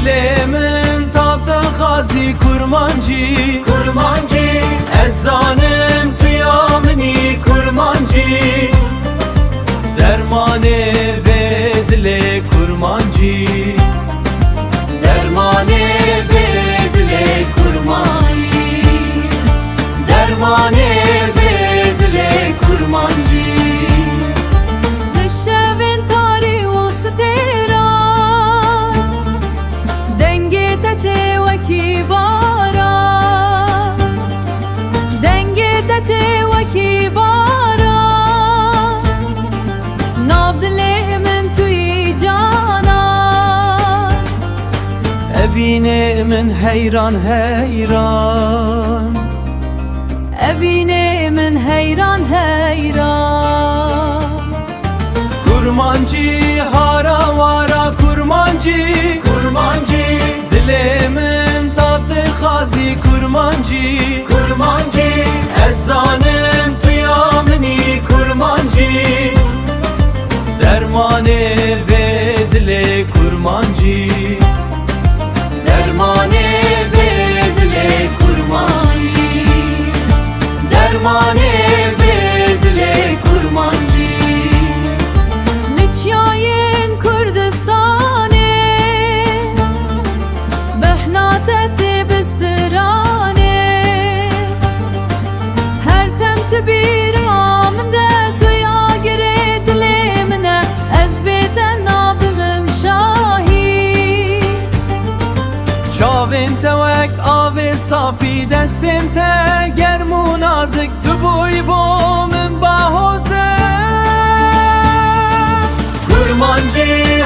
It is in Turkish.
Dilemin tapta xazi kurmancı kurmancı Ezanım tuyamini kurmancı Dermane ve dile kurmancı dermane ve dile kurmancı dermane ve dile kurmancı Dışevin tarih o steran Denge tete ve kibara Denge tete ve kibara Nabdile min tüy cana Evine min heyran heyran Evine min heyran heyran Kurmancı hara vara kurmancı kurmancı Dilemin tatlı xazi kurmancı kurmancı Ezanım tuyamini kurmancı Dermane ve dile kurmancı dermane ve dile kurmancı dermane ve dile kurmancı Liçyayın Kürdistan'e Behnateti bistirane Her temti bir amde Duya gire dilimine Ezbeten nabdığım şahi Çavin tevek ave safi destin te Germu nazik tu boy bomin bahoze kurmancı